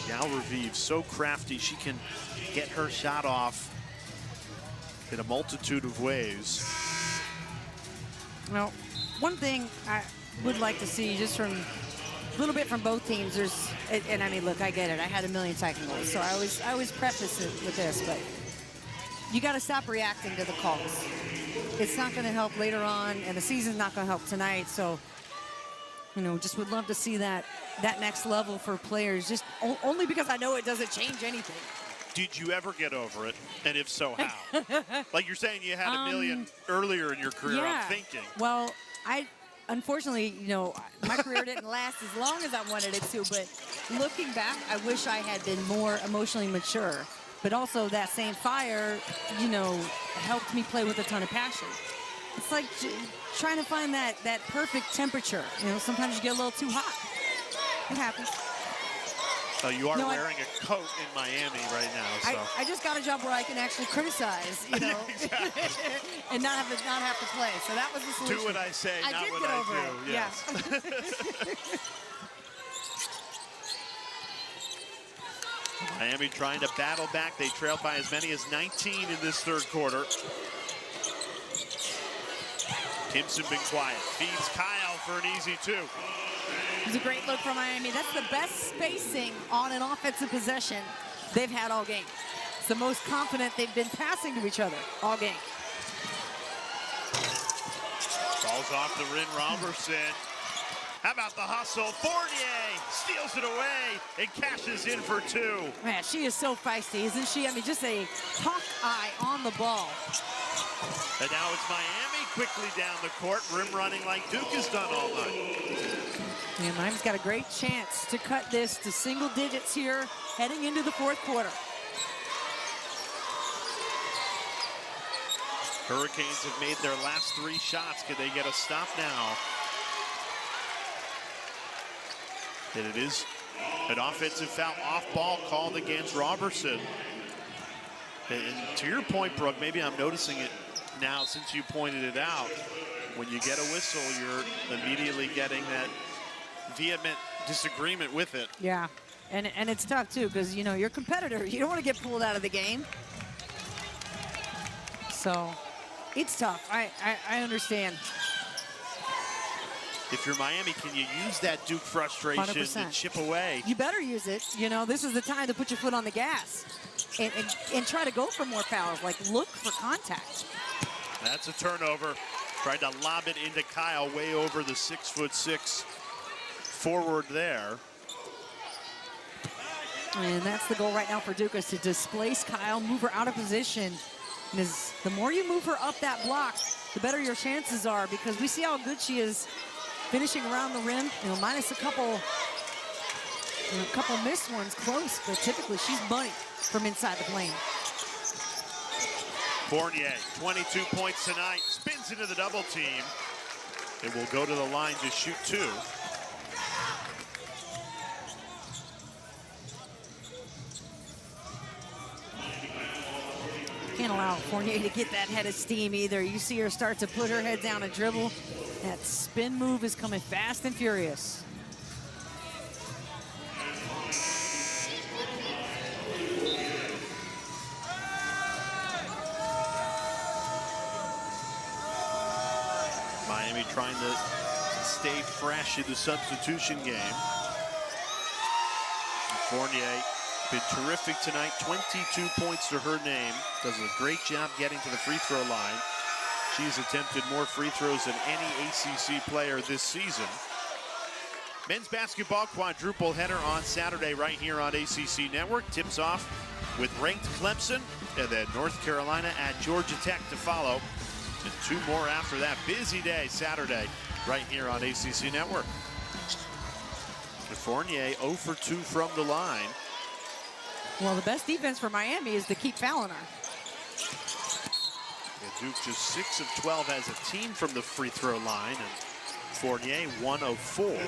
Now Raviv, so crafty, she can get her shot off in a multitude of ways. Well, one thing I would like to see just from a little bit from both teams, and I mean, look, I get it. I had a million technicals, so I always preface it with this, but you got to stop reacting to the calls. It's not going to help later on, and the season's not going to help tonight. So, you know, just would love to see that next level for players, just only because I know it doesn't change anything. Did you ever get over it? And if so, how? Like you're saying you had a million earlier in your career, yeah. I'm thinking. Well, unfortunately, you know, my career didn't last as long as I wanted it to, but looking back, I wish I had been more emotionally mature. But also that same fire, you know, helped me play with a ton of passion. It's like trying to find that perfect temperature. You know, sometimes you get a little too hot. It happens. You are wearing a coat in Miami right now. So. I just got a job where I can actually criticize, you know, and not have to play. So that was the solution. Do what I say, not did what get I over do. it. Yes. Yeah. Miami trying to battle back. They trailed by as many as 19 in this third quarter. Timpson been quiet. Feeds Kyle for an easy 2. It was a great look from Miami. That's the best spacing on an offensive possession they've had all game. It's the most confident they've been passing to each other all game. Falls off the rim, Robertson. How about the hustle? Fournier steals it away and cashes in for 2. Man, she is so feisty, isn't she? I mean, just a hawk eye on the ball. And now it's Miami quickly down the court, rim running like Duke has done all night. And Miami's got a great chance to cut this to single digits here, heading into the fourth quarter. Hurricanes have made their last 3 shots. Can they get a stop now? And it is an offensive foul off ball called against Robertson. And to your point, Brooke, maybe I'm noticing it now since you pointed it out. When you get a whistle, you're immediately getting that vehement disagreement with it. Yeah, and it's tough too, because you know you're a competitor. You don't want to get pulled out of the game. So it's tough. I understand. If you're Miami, can you use that Duke frustration 100%. to chip away? You better use it. You know, this is the time to put your foot on the gas and try to go for more fouls. Like, look for contact. That's a turnover. Tried to lob it into Kyle way over the 6'6" forward there. And that's the goal right now for Duke, is to displace Kyle, move her out of position. And the more you move her up that block, the better your chances are, because we see how good she is finishing around the rim. You know, minus a couple missed ones close, but typically she's money from inside the lane. Fournier, 22 points tonight, spins into the double team. It will go to the line to shoot 2. Can't allow Fournier to get that head of steam either. You see her start to put her head down and dribble. That spin move is coming fast and furious. Miami trying to stay fresh in the substitution game. Fournier been terrific tonight. 22 points to her name. Does a great job getting to the free throw line. She's attempted more free throws than any ACC player this season. Men's basketball quadruple header on Saturday right here on ACC Network. Tips off with ranked Clemson and then North Carolina at Georgia Tech to follow. And 2 more after that. Busy day Saturday right here on ACC Network. Fournier 0 for 2 from the line. Well, the best defense for Miami is to keep fouling her. Yeah, Duke just 6 of 12 as a team from the free throw line, and Fournier 1 of 4. You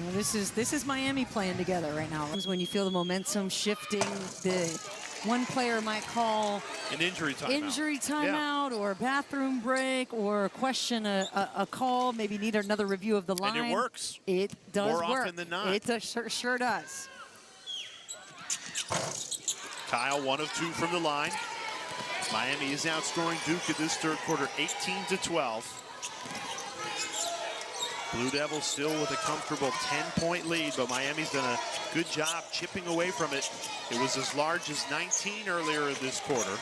know, this is Miami playing together right now. When you feel the momentum shifting, the one player might call an injury timeout, or a bathroom break, or question a call, maybe need another review of the line. And it works. It does more work. often than not. It sure does. Kyle 1 of 2 from the line. Miami is outscoring Duke in this third quarter 18-12. Blue Devils still with a comfortable 10-point lead, but Miami's done a good job chipping away from it. It was as large as 19 earlier in this quarter.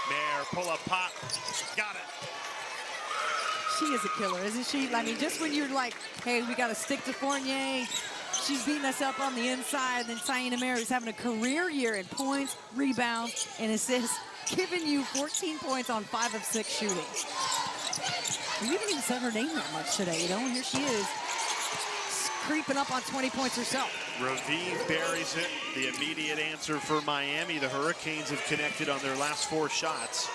Mayer, pull-up pop, got it. She is a killer, isn't she? I mean, just when you're like, hey, we got to stick to Fournier. She's beating us up on the inside. Then Taina Mayer is having a career year in points, rebounds, and assists, giving you 14 points on 5 of 6 shooting. We haven't even said her name that much today, you know? And here she is, creeping up on 20 points herself. Raviv buries it. The immediate answer for Miami. The Hurricanes have connected on their last 4 shots.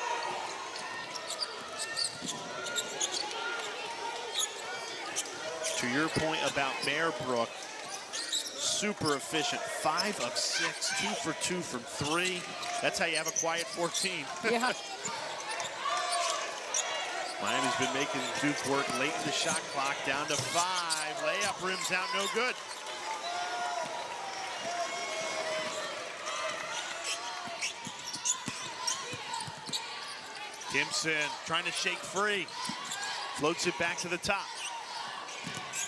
To your point about Mayerbrook, super efficient. 5 of 6, 2 for 2 from 3. That's how you have a quiet 14. Yeah. Miami's been making Duke work late in the shot clock, down to 5. Layup rims out, no good. Gibson trying to shake free. Floats it back to the top.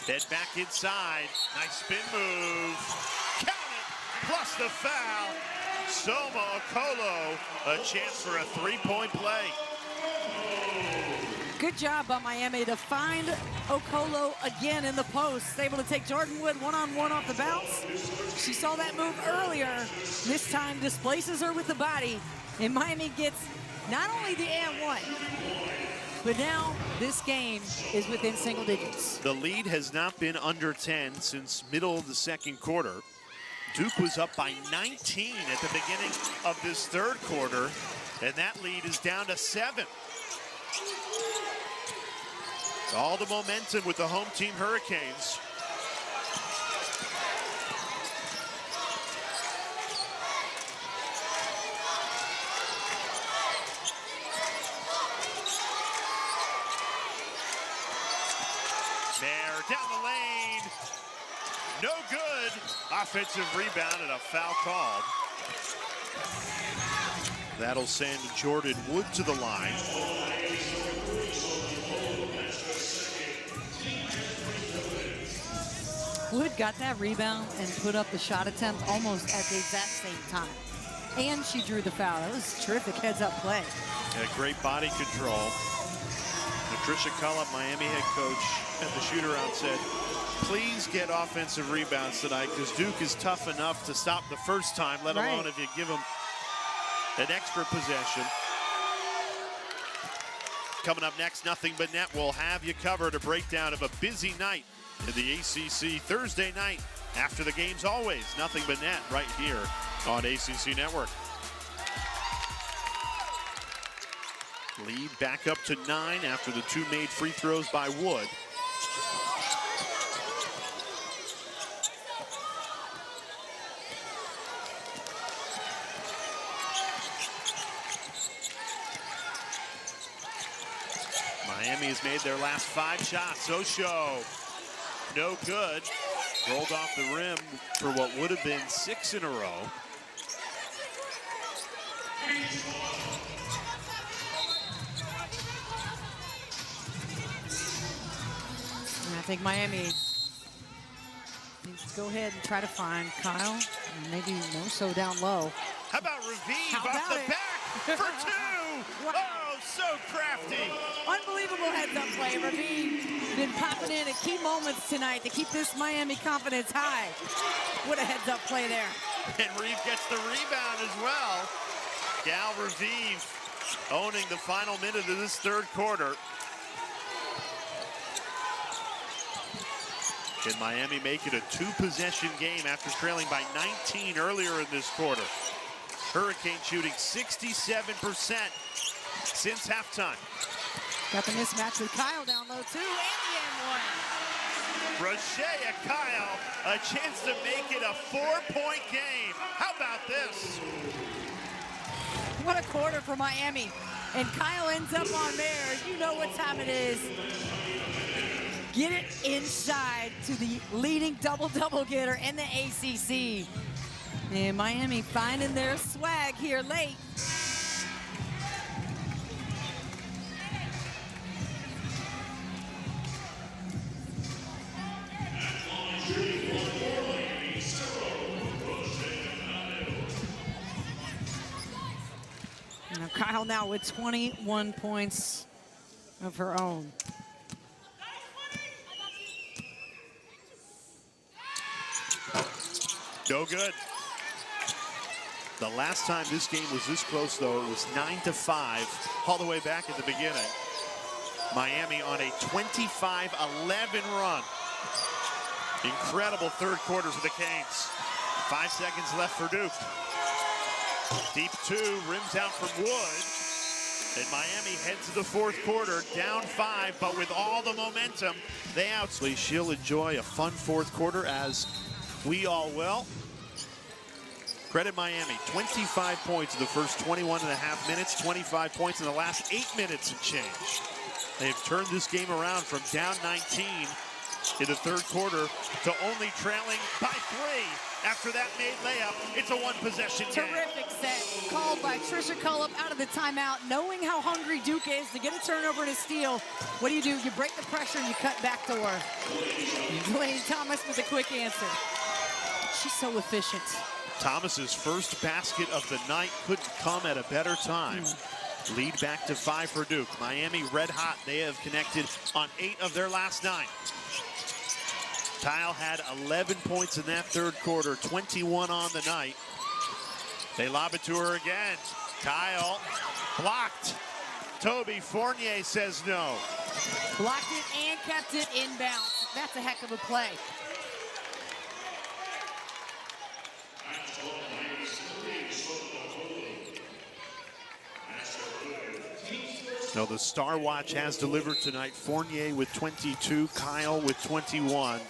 Head back inside. Nice spin move. Count it, plus the foul. Soma Okolo, a chance for a 3-point play. Good job by Miami to find Okolo again in the post. Able to take Jordan Wood one-on-one off the bounce. She saw that move earlier. This time displaces her with the body. And Miami gets not only the and one, but now this game is within single digits. The lead has not been under 10 since middle of the second quarter. Duke was up by 19 at the beginning of this third quarter, and that lead is down to 7. All the momentum with the home team Hurricanes. Mayer down the lane. No good. Offensive rebound and a foul called. That'll send Jordan Wood to the line. Wood got that rebound and put up the shot attempt almost at the exact same time. And she drew the foul. That was terrific heads-up play. Yeah, great body control. Patricia Cullop, Miami head coach, at the shoot-around said, please get offensive rebounds tonight because Duke is tough enough to stop the first time, let alone if you give them an extra possession. Coming up next, Nothing But Net will have you covered. A breakdown of a busy night in the ACC Thursday night. After the games, always Nothing But Net right here on ACC Network. Lead back up to 9 after the 2 made free throws by Wood. Miami has made their last 5 shots. Osho, no good. Rolled off the rim for what would have been 6 in a row. think Miami needs to go ahead and try to find Kyle, and maybe so down low. How about Raviv How off about the it? back for two? Wow. Oh, so crafty. Unbelievable heads-up play. Raviv been popping in at key moments tonight to keep this Miami confidence high. What a heads-up play there. And Reeve gets the rebound as well. Gal Raviv owning the final minute of this third quarter. Can Miami make it a two-possession game after trailing by 19 earlier in this quarter? Hurricanes shooting 67% since halftime. Got the mismatch with Kyle down low too, and the and one. Rashea Kyle, a chance to make it a 4-point game. How about this? What a quarter for Miami. And Kyle ends up on there. You know what time it is. Get it inside to the leading double-double getter in the ACC. And Miami finding their swag here late. Now Kyle now with 21 points of her own. No good. The last time this game was this close, though, it was 9-5, all the way back at the beginning. Miami on a 25-11 run. Incredible third quarter for the Canes. 5 seconds left for Duke. Deep two, rims out from Wood. And Miami heads to the fourth quarter, down 5, but with all the momentum, they outsleep. She'll enjoy a fun fourth quarter, as we all will. Credit Miami, 25 points in the first 21.5 minutes, 25 points in the last 8 minutes and change. They've turned this game around from down 19 in the third quarter to only trailing by 3 after that made layup. It's a one-possession game. Terrific set called by Trisha Cullop out of the timeout, knowing how hungry Duke is to get a turnover and a steal. What do? You break the pressure and you cut back door. Delaney Thomas with a quick answer. She's so efficient. Thomas's first basket of the night couldn't come at a better time. Lead back to 5 for Duke. Miami red hot. They have connected on 8 of their last 9. Kyle had 11 points in that third quarter, 21 on the night. They lob it to her again. Kyle blocked. Toby Fournier says no. Blocked it and kept it inbounds. That's a heck of a play. No, the Star Watch has delivered tonight. Fournier with 22, Kyle with 21.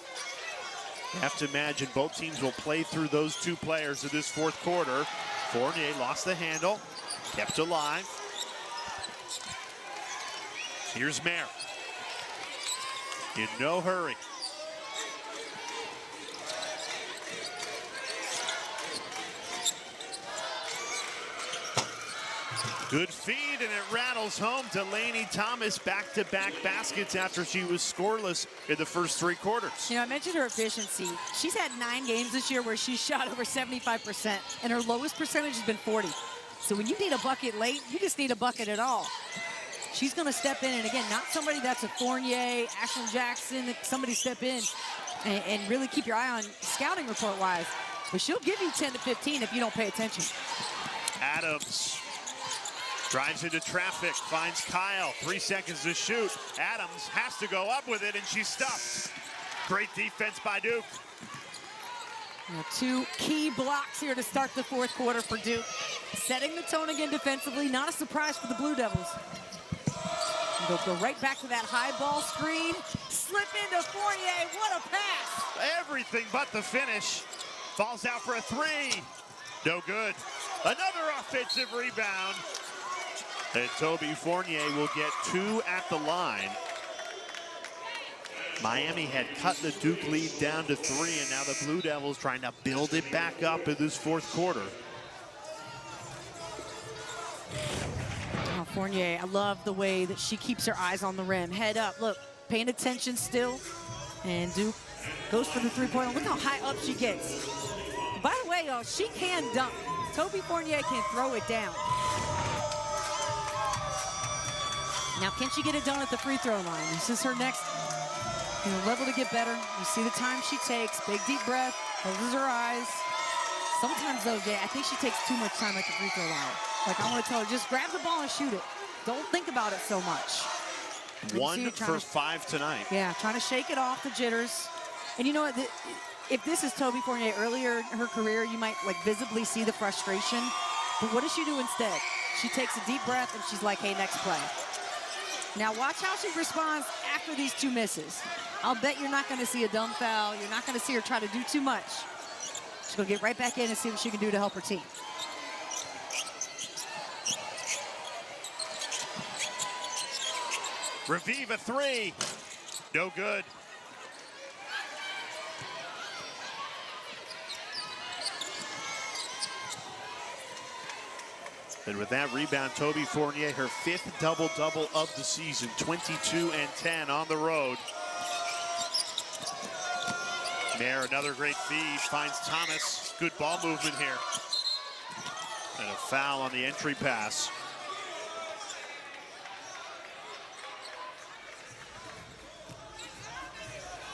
You have to imagine both teams will play through those 2 players in this fourth quarter. Fournier lost the handle, kept alive. Here's Mare. In no hurry. Good feed, and it rattles home. Delaney Thomas back-to-back baskets after she was scoreless in the first 3 quarters. You know, I mentioned her efficiency. She's had 9 games this year where she's shot over 75%, and her lowest percentage has been 40. So when you need a bucket late, you just need a bucket at all. She's going to step in, and again, not somebody that's a Fournier, Ashlyn Jackson, somebody step in and really keep your eye on scouting report-wise. But she'll give you 10 to 15 if you don't pay attention. Adams drives into traffic, finds Kyle, 3 seconds to shoot. Adams has to go up with it, and she's stuffed. Great defense by Duke. Now, 2 key blocks here to start the fourth quarter for Duke. Setting the tone again defensively, not a surprise for the Blue Devils. They'll go right back to that high ball screen. Slip into Fournier, what a pass! Everything but the finish. Falls out for a 3. No good. Another offensive rebound. And Toby Fournier will get 2 at the line. Miami had cut the Duke lead down to 3, and now the Blue Devils trying to build it back up in this fourth quarter. Oh, Fournier, I love the way that she keeps her eyes on the rim. Head up, look, paying attention still. And Duke goes for the three-pointer. Look how high up she gets. By the way, y'all, she can dunk. Toby Fournier can throw it down. Now, can she get it done at the free throw line? This is her next level to get better. You see the time she takes. Big, deep breath. Closes her eyes. Sometimes, though, Jay, I think she takes too much time at the free throw line. Like, I want to tell her, just grab the ball and shoot it. Don't think about it so much. 1 for 5 tonight. Yeah, trying to shake it off the jitters. And you know what? If this is Toby Fournier earlier in her career, you might like visibly see the frustration. But what does she do instead? She takes a deep breath and she's like, hey, next play. Now watch how she responds after these 2 misses. I'll bet you're not going to see a dumb foul. You're not going to see her try to do too much. She's going to get right back in and see what she can do to help her team. Raviv, a 3. No good. And with that rebound, Toby Fournier, her 5th double-double of the season, 22 and 10 on the road. Mayer, another great feed, finds Thomas. Good ball movement here. And a foul on the entry pass.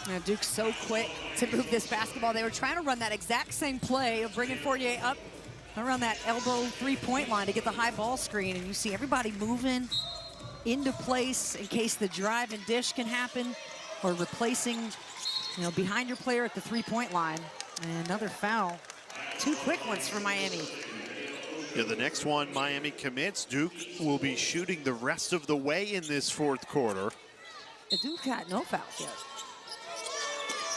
Now Duke's so quick to move this basketball. They were trying to run that exact same play of bringing Fournier up around that elbow three-point line to get the high ball screen, and you see everybody moving into place in case the drive and dish can happen, or replacing, behind your player at the three-point line. And another foul. 2 quick ones for Miami. Yeah, the next one Miami commits. Duke will be shooting the rest of the way in this 4th quarter. Duke got no fouls yet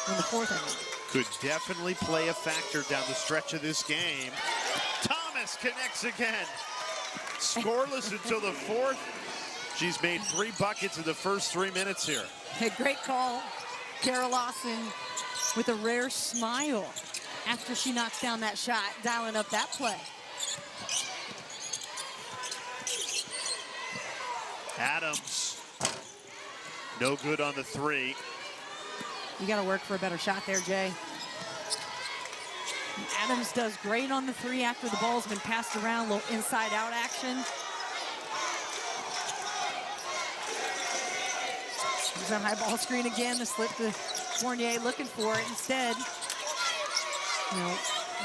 in the 4th inning. Could definitely play a factor down the stretch of this game. Thomas connects again. Scoreless until the 4th. She's made 3 buckets in the first 3 minutes here. A great call. Kara Lawson with a rare smile after she knocks down that shot, dialing up that play. Adams, no good on the 3. You got to work for a better shot there, Jay. Adams does great on the 3 after the ball's been passed around, a little inside-out action. There's that high ball screen again, the slip to Fournier looking for it. Instead,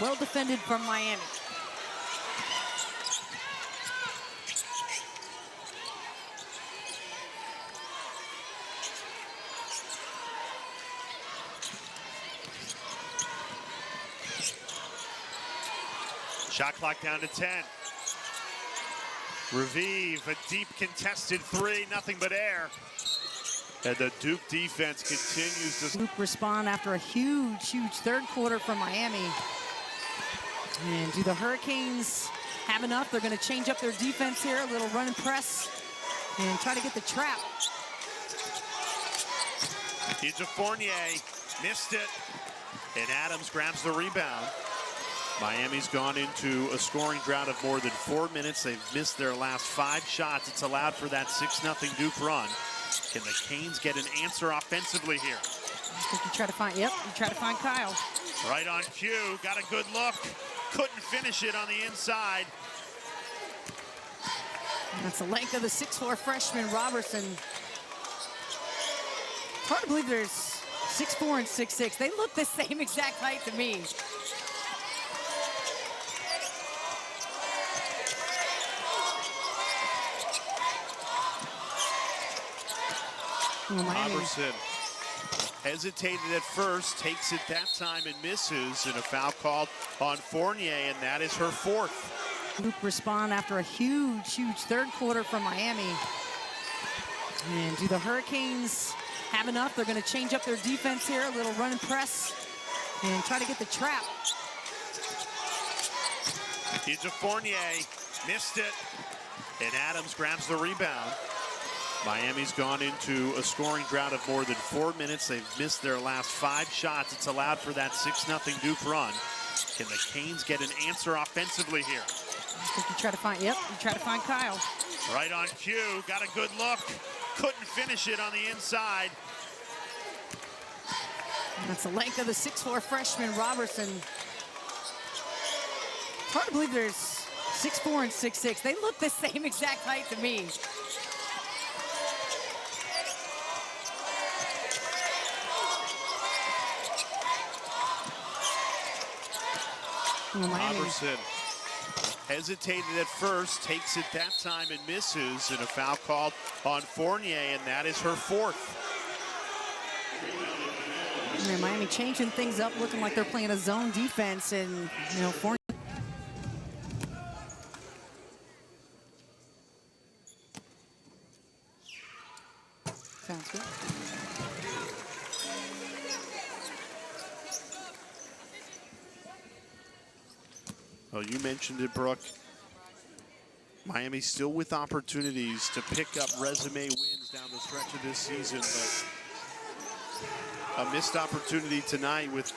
well defended from Miami. Shot clock down to 10. Raviv, a deep contested 3, nothing but air. And the Duke defense continues to... Duke respond after a huge 3rd quarter from Miami. And do the Hurricanes have enough? They're going to change up their defense here, a little run and press, and try to get the trap. He's a Fournier, missed it, and Adams grabs the rebound. Miami's gone into a scoring drought of more than 4 minutes. They've missed their last 5 shots. It's allowed for that 6-0 Duke run. Can the Canes get an answer offensively here? I think you try to find, you try to find Kyle. Right on cue, got a good look. Couldn't finish it on the inside. And that's the length of the 6'4" freshman Robertson. It's hard to believe there's 6'4" and 6'6". They look the same exact height to me. Robertson hesitated at first, takes it that time and misses, and a foul called on Fournier, and that is her 4th. Duke respond after a huge 3rd quarter from Miami. And do the Hurricanes have enough? They're going to change up their defense here, a little run and press, and try to get the trap. He's a Fournier, missed it, and Adams grabs the rebound. Miami's gone into a scoring drought of more than 4 minutes. They've missed their last 5 shots. It's allowed for that 6-0 Duke run. Can the Canes get an answer offensively here? I think you try to find, you try to find Kyle. Right on cue, got a good look. Couldn't finish it on the inside. That's the length of the 6'4" freshman Robertson. It's hard to believe there's 6'4" and 6'6". They look the same exact height to me. Robertson hesitated at first, takes it that time and misses, and a foul called on Fournier, and that is her fourth. And Miami changing things up, looking like they're playing a zone defense, and Fournier. Sounds good. Well, you mentioned it, Brooke. Miami still with opportunities to pick up resume wins down the stretch of this season, but a missed opportunity tonight with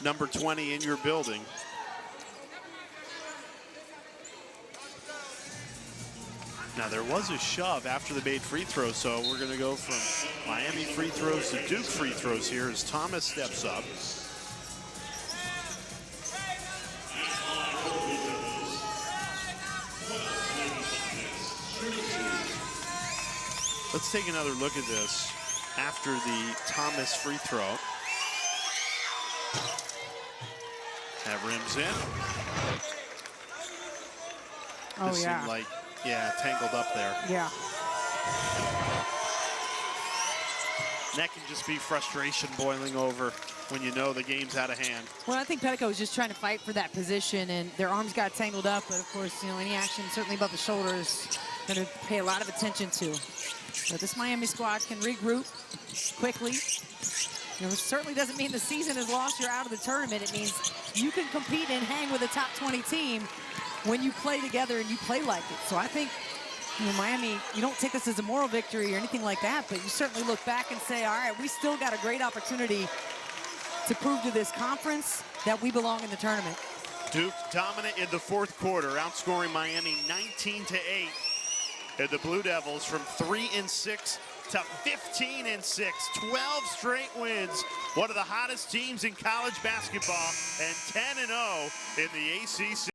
number 20 in your building. Now, there was a shove after the made free throw, so we're going to go from Miami free throws to Duke free throws here as Thomas steps up. Let's take another look at this after the Thomas free throw. That rims in. Oh, this yeah. seemed like, yeah, tangled up there. Yeah. That can just be frustration boiling over when you know the game's out of hand. Well, I think Petticoat was just trying to fight for that position, and their arms got tangled up. But of course, any action certainly above the shoulders, going to pay a lot of attention to. But this Miami squad can regroup quickly. This certainly doesn't mean the season is lost, you're out of the tournament. It means you can compete and hang with a top 20 team when you play together and you play like it. So I think, Miami, you don't take this as a moral victory or anything like that, but you certainly look back and say, all right, we still got a great opportunity to prove to this conference that we belong in the tournament. Duke dominant in the fourth quarter, outscoring Miami 19-8. And the Blue Devils from 3-6 to 15-6, 12 straight wins. One of the hottest teams in college basketball, and 10-0 in the ACC.